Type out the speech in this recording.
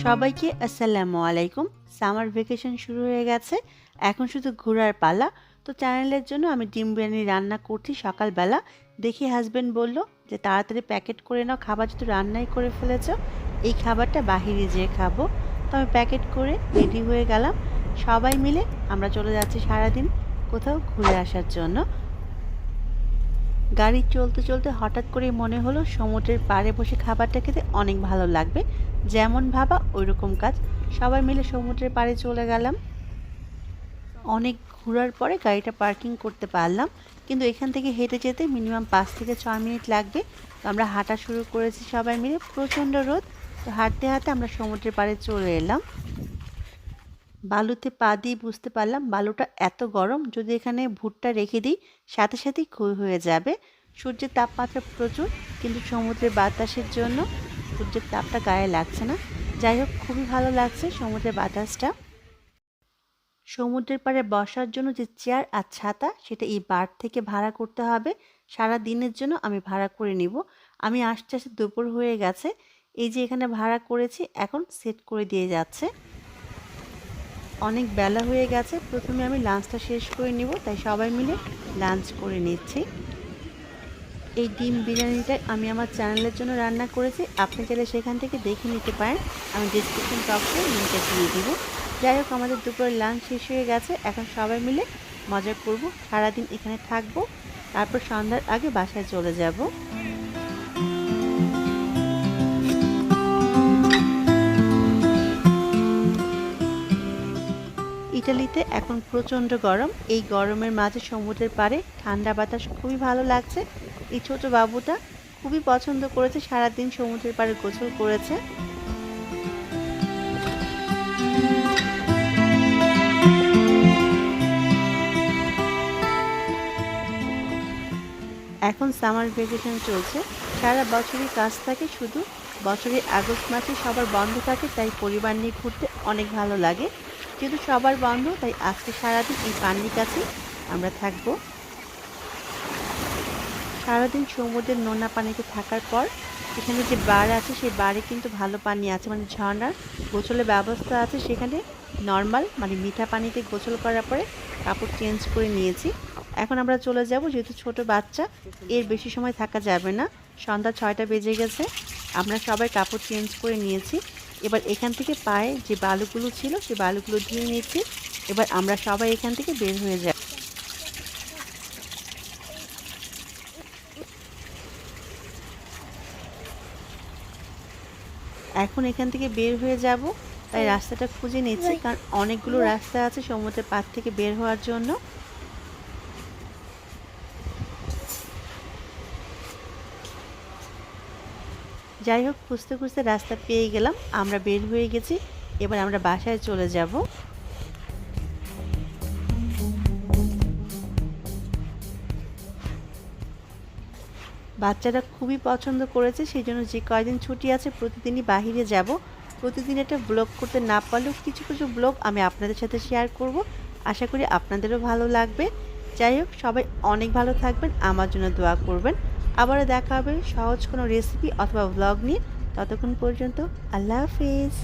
সবাইকে আসসালামু আলাইকুম। সামার ভ্যাকেশন শুরু হয়ে গেছে, এখন শুধু ঘোরার পালা। তো চ্যানেলের জন্য আমি ডিম বিরিয়ানি রান্না করছি সকালবেলা। দেখি হাজব্যান্ড বলল যে তাড়াতাড়ি প্যাকেট করে নাও, খাবার যেহেতু রান্নাই করে ফেলেছো, এই খাবারটা বাহিরে যেয়ে খাবো। তো আমি প্যাকেট করে রেডি হয়ে গেলাম। সবাই মিলে আমরা চলে যাচ্ছি সারাদিন কোথাও ঘুরে আসার জন্য। গাড়ি চলতে চলতে হঠাৎ করে মনে হলো সমুদ্রের পাড়ে বসে খাবারটা খেতে অনেক ভালো লাগবে। যেমন ভাবা ওই রকম কাজ, সবাই মিলে সমুদ্রের পাড়ে চলে গেলাম। অনেক ঘোরার পরে গাড়িটা পার্কিং করতে পারলাম, কিন্তু এখান থেকে হেঁটে যেতে মিনিমাম 5 থেকে 6 মিনিট লাগবে। তো আমরা হাঁটা শুরু করেছি সবাই মিলে, প্রচণ্ড রোদ। তো হাঁটতে হাঁটতে আমরা সমুদ্রের পাড়ে চলে এলাম। বালুতে পা দিয়ে বুঝতে পারলাম বালুটা এত গরম, যদি এখানে ভুট্টা রেখে দিই সাথে সাথেই ক্ষয় হয়ে যাবে। সূর্যের তাপমাত্রা প্রচুর, কিন্তু সমুদ্রের বাতাসের জন্য সূর্যের তাপটা গায়ে লাগছে না। যাই হোক, খুবই ভালো লাগছে সমুদ্রের বাতাসটা। সমুদ্রের পাড়ে বসার জন্য যে চেয়ার আর ছাতা, সেটা এই বার থেকে ভাড়া করতে হবে। সারা দিনের জন্য আমি ভাড়া করে নিব। আমি আস্তে আস্তে দুপুর হয়ে গেছে, এই যে এখানে ভাড়া করেছি, এখন সেট করে দিয়ে যাচ্ছে। অনেক বেলা হয়ে গেছে, প্রথমে আমি লাঞ্চটা শেষ করে নিব, তাই সবাই মিলে লাঞ্চ করে নিচ্ছি। এই ডিম বিরিয়ানিটা আমি আমার চ্যানেলের জন্য রান্না করেছি, আপনি চাইলে সেখান থেকে দেখে নিতে পারেন, আমি ডেসক্রিপশন বক্সে লিঙ্কটা দিয়ে দিব। যাই হোক, আমাদের দুপুরের লাঞ্চ শেষ হয়ে গেছে, এখন সবাই মিলে মজা করব, সারাদিন এখানে থাকবো, তারপর সন্ধ্যার আগে বাসায় চলে যাব। ইটালিতে এখন প্রচণ্ড গরম, এই গরমের মাঝে সমুদ্রের পাড়ে ঠান্ডা বাতাস খুবই ভালো লাগছে। এই ছোট বাবুটা খুবই পছন্দ করেছে, সারাদিন সমুদ্রের পাড়ে গোসল করেছে। এখন সামার ভ্যাকেশন চলছে, সারা বছরই কাজ থাকে, শুধু বছরের আগস্ট মাসে সবার বন্ধ থাকে, তাই পরিবার নিয়ে ঘুরতে অনেক ভালো লাগে। যেহেতু সবার বন্ধ, তাই আজকে সারাদিন এই পানির কাছে আমরা থাকবো। সারাদিন সমুদ্রের নোনা পানিতে থাকার পর এখানে যে বার আছে, সেই বারে কিন্তু ভালো পানি আছে, মানে ঝর্ণার গোসলের ব্যবস্থা আছে। সেখানে নর্মাল মানে মিঠা পানিতে গোসল করার পরে কাপড় চেঞ্জ করে নিয়েছি। এখন আমরা চলে যাব, যেহেতু ছোট বাচ্চা, এর বেশি সময় থাকা যাবে না। সন্ধ্যা 6টা বেজে গেছে, আমরা সবাই কাপড় চেঞ্জ করে নিয়েছি। এবার এখান থেকে পায়ে যে বালুগুলো ছিল, সেই বালুগুলো ধুয়ে নিয়েছি। এবার আমরা সবাই এখান থেকে বের হয়ে যাব। এখন এখান থেকে বের হয়ে যাব, তাই রাস্তাটা খুঁজে নিচ্ছি, কারণ অনেকগুলো রাস্তা আছে সমুদ্রের পাড় থেকে বের হওয়ার জন্য। যাই হোক, খুঁজতে খুঁজতে রাস্তা পেয়ে গেলাম, আমরা বের হয়ে গেছি। এবার আমরা বাসায় চলে যাব। বাচ্চারা খুবই পছন্দ করেছে, সেই জন্য যে কয়দিন ছুটি আছে প্রতিদিনই বাহিরে যাব। প্রতিদিন একটা ব্লগ করতে না পারলেও কিছু কিছু ব্লগ আমি আপনাদের সাথে শেয়ার করব, আশা করি আপনাদেরও ভালো লাগবে। যাই হোক, সবাই অনেক ভালো থাকবেন, আমার জন্য দোয়া করবেন। আবারও দেখা হবে সহজ কোনো রেসিপি অথবা ব্লগ নিয়ে। ততক্ষণ পর্যন্ত আল্লাহ হাফিজ।